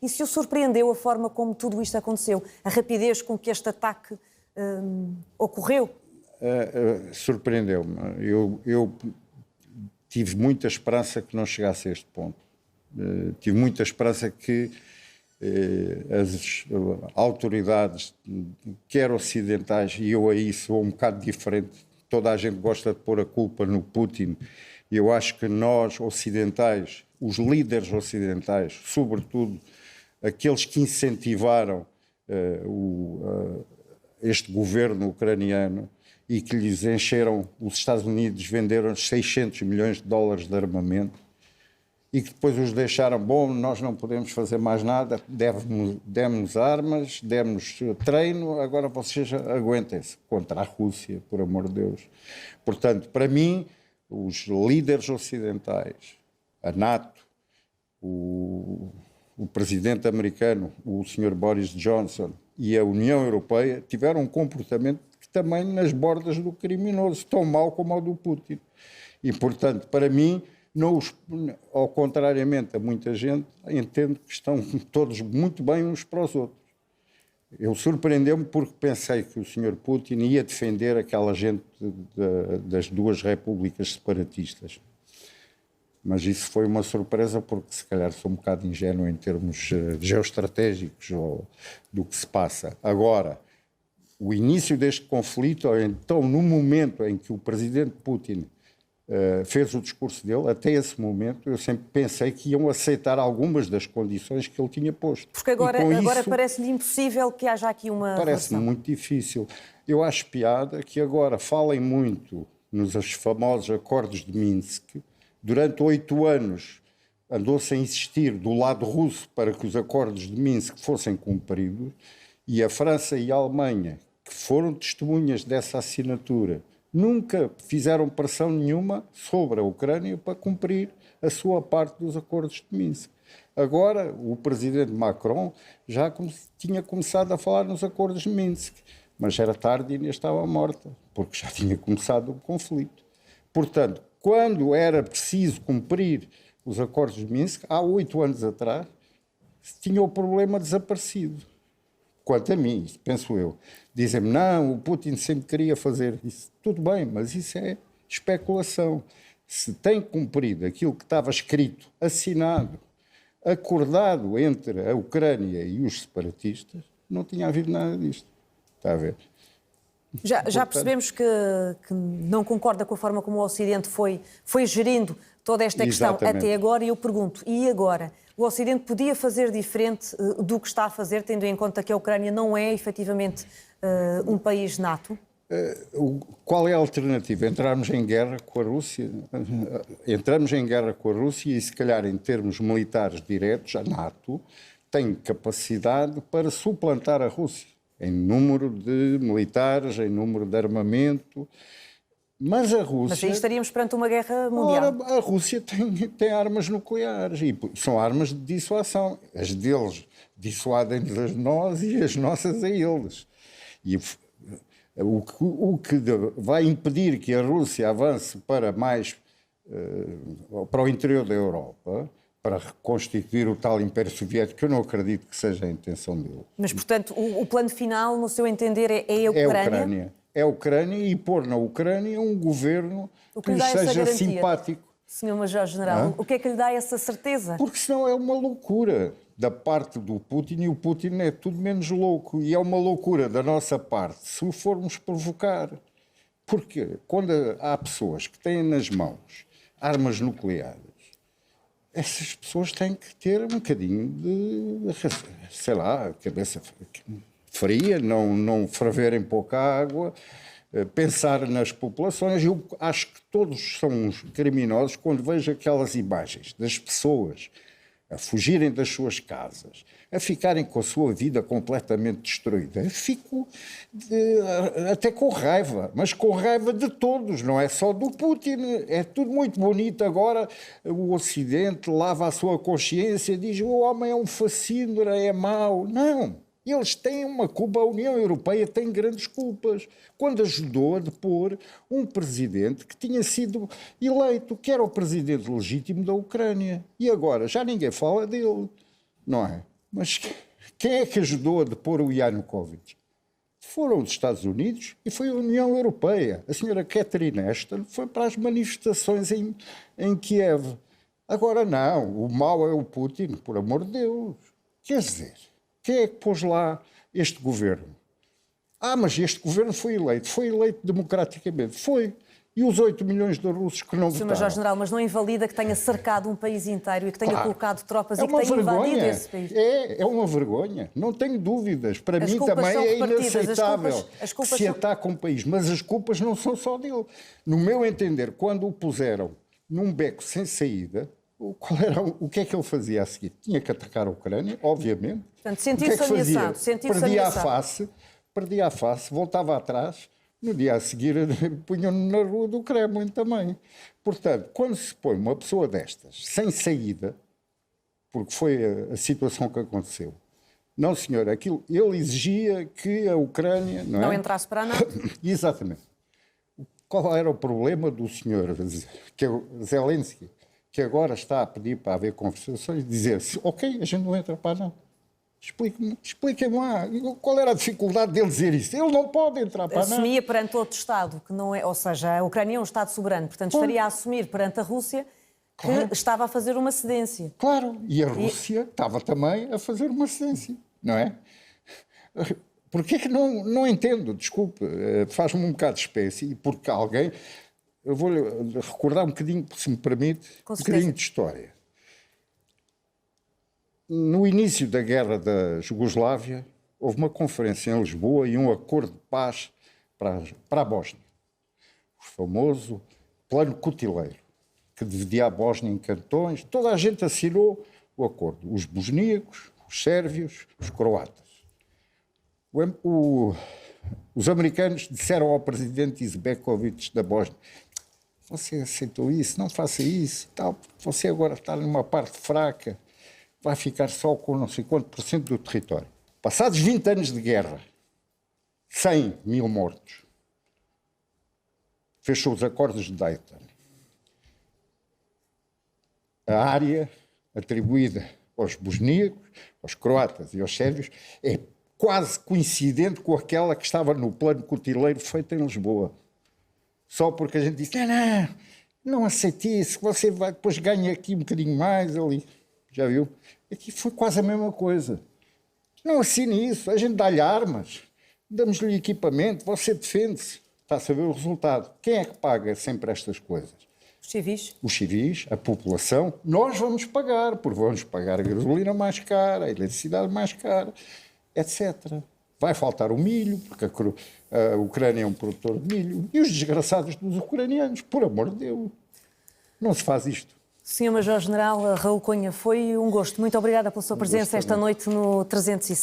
E se o surpreendeu a forma como tudo isto aconteceu, a rapidez com que este ataque ocorreu? Surpreendeu-me. Eu tive muita esperança que não chegasse a este ponto. Tive muita esperança que as autoridades, quer ocidentais, e eu aí sou um bocado diferente, toda a gente gosta de pôr a culpa no Putin, e eu acho que nós, ocidentais, os líderes ocidentais, sobretudo aqueles que incentivaram este governo ucraniano e que lhes encheram, os Estados Unidos venderam 600 milhões de dólares de armamento, e que depois os deixaram, bom, nós não podemos fazer mais nada, demos armas, demos treino, agora vocês aguentem-se contra a Rússia, por amor de Deus. Portanto, para mim, os líderes ocidentais, a NATO, o presidente americano, o Sr. Boris Johnson, e a União Europeia tiveram um comportamento que também nas bordas do criminoso, tão mau como o do Putin. E, portanto, para mim, não ao contrariamente a muita gente, entendo que estão todos muito bem uns para os outros. Eu surpreendeu-me porque pensei que o Sr. Putin ia defender aquela gente das duas repúblicas separatistas. Mas isso foi uma surpresa porque se calhar sou um bocado ingênuo em termos geoestratégicos ou do que se passa. Agora, o início deste conflito, ou então no momento em que o presidente Putin fez o discurso dele, até esse momento eu sempre pensei que iam aceitar algumas das condições que ele tinha posto. Porque agora parece-lhe impossível que haja aqui uma Parece-me muito difícil. Eu acho piada que agora falem muito nos famosos acordos de Minsk. Durante 8 anos andou-se a insistir do lado russo para que os acordos de Minsk fossem cumpridos, e a França e a Alemanha, que foram testemunhas dessa assinatura, nunca fizeram pressão nenhuma sobre a Ucrânia para cumprir a sua parte dos acordos de Minsk. Agora, o presidente Macron já tinha começado a falar nos acordos de Minsk, mas era tarde e ainda estava morta, porque já tinha começado o conflito. Portanto, quando era preciso cumprir os acordos de Minsk, há 8 anos atrás, tinha o problema desaparecido. Quanto a mim, penso eu. Dizem-me, não, o Putin sempre queria fazer isso. Tudo bem, mas isso é especulação. Se tem cumprido aquilo que estava escrito, assinado, acordado entre a Ucrânia e os separatistas, não tinha havido nada disto. Está a ver? Já percebemos que não concorda com a forma como o Ocidente foi gerindo toda esta questão até agora, e eu pergunto, e agora? O Ocidente podia fazer diferente do que está a fazer, tendo em conta que a Ucrânia não é efetivamente um país NATO? Qual é a alternativa? Entrarmos em guerra com a Rússia? Entramos em guerra com a Rússia e, se calhar, em termos militares diretos, a NATO tem capacidade para suplantar a Rússia em número de militares, em número de armamento. Mas a Rússia... Mas aí estaríamos perante uma guerra mundial. Ora, a Rússia tem armas nucleares e são armas de dissuasão. As deles dissuadem-nos a nós e as nossas a eles. E o que vai impedir que a Rússia avance para o interior da Europa, para reconstituir o tal Império Soviético, eu não acredito que seja a intenção dele. Mas, portanto, o plano final, no seu entender, é a Ucrânia? É a Ucrânia, e pôr na Ucrânia um governo que lhe seja simpático. Sr. Major-General, o que é que lhe dá essa certeza? Porque senão é uma loucura da parte do Putin, e o Putin é tudo menos louco. E é uma loucura da nossa parte se o formos provocar. Porque quando há pessoas que têm nas mãos armas nucleares, essas pessoas têm que ter um bocadinho de, sei lá, cabeça fria, não ferverem pouca água, pensar nas populações. Eu acho que todos são uns criminosos quando vejo aquelas imagens das pessoas a fugirem das suas casas, a ficarem com a sua vida completamente destruída. Eu fico até com raiva, mas com raiva de todos, não é só do Putin. É tudo muito bonito agora, o Ocidente lava a sua consciência, diz o homem é um facínora, é mau. Não, eles têm uma culpa, a União Europeia tem grandes culpas, quando ajudou a depor um presidente que tinha sido eleito, que era o presidente legítimo da Ucrânia. E agora já ninguém fala dele, não é? Mas quem é que ajudou a depor o Yanukovych? Foram os Estados Unidos e foi a União Europeia. A senhora Catherine Ashton foi para as manifestações em Kiev. Agora não, o mau é o Putin, por amor de Deus. Quer dizer, quem é que pôs lá este governo? Mas este governo foi eleito democraticamente. Foi. E os 8 milhões de russos que não votaram? Sr. Major-General, mas não invalida que tenha cercado um país inteiro e que tenha colocado tropas e que uma tenha invadido vergonha. esse país? É uma vergonha. Não tenho dúvidas. Para As mim culpas também são é repartidas. inaceitável As que culpas se são... ataque um país. Mas as culpas não são só dele. No meu entender, quando o puseram num beco sem saída, o que é que ele fazia a seguir? Tinha que atacar a Ucrânia, obviamente. Portanto, sentiu-se ameaçado. Perdia a face, voltava atrás. No dia a seguir, punham-no na rua do Kremlin também. Portanto, quando se põe uma pessoa destas, sem saída, porque foi a situação que aconteceu, não, senhor, ele exigia que a Ucrânia... Não entrasse para nada. Exatamente. Qual era o problema do senhor Zelensky, que agora está a pedir para haver conversações, dizer-se, ok, a gente não entra para nada. Expliquem-me lá, qual era a dificuldade dele dizer isso? Ele não pode entrar para nada. Assumia perante outro Estado, que não é, ou seja, a Ucrânia é um Estado soberano, portanto estaria a assumir perante a Rússia que estava a fazer uma cedência. Claro, e a Rússia estava também a fazer uma cedência, não é? Porquê que não entendo, desculpe, faz-me um bocado de espécie, e porque alguém... Eu vou recordar um bocadinho, se me permite, um bocadinho de história. No início da guerra da Jugoslávia, houve uma conferência em Lisboa e um acordo de paz para a Bósnia. O famoso Plano Cutileiro, que dividia a Bósnia em cantões. Toda a gente assinou o acordo. Os bosníacos, os sérvios, os croatas. Os americanos disseram ao presidente Izetbegovic da Bósnia: você aceitou isso, não faça isso, tal, você agora está numa parte fraca, vai ficar só com não sei quanto % do território. Passados 20 anos de guerra, 100 mil mortos, fechou os acordos de Dayton. A área atribuída aos bosníacos, aos croatas e aos sérvios é quase coincidente com aquela que estava no plano cutileiro feito em Lisboa. Só porque a gente disse, não aceite isso, você vai, depois ganha aqui um bocadinho mais ali. Já viu? Aqui foi quase a mesma coisa. Não assine isso, a gente dá-lhe armas, damos-lhe equipamento, você defende-se. Está a saber o resultado. Quem é que paga sempre estas coisas? Os civis? Os civis, a população. Nós vamos pagar, porque vamos pagar a gasolina mais cara, a eletricidade mais cara, etc. Vai faltar o milho, porque a Ucrânia é um produtor de milho. E os desgraçados dos ucranianos, por amor de Deus. Não se faz isto. Sr. Major-General Raul Cunha, foi um gosto. Muito obrigada pela sua presença esta noite no 360.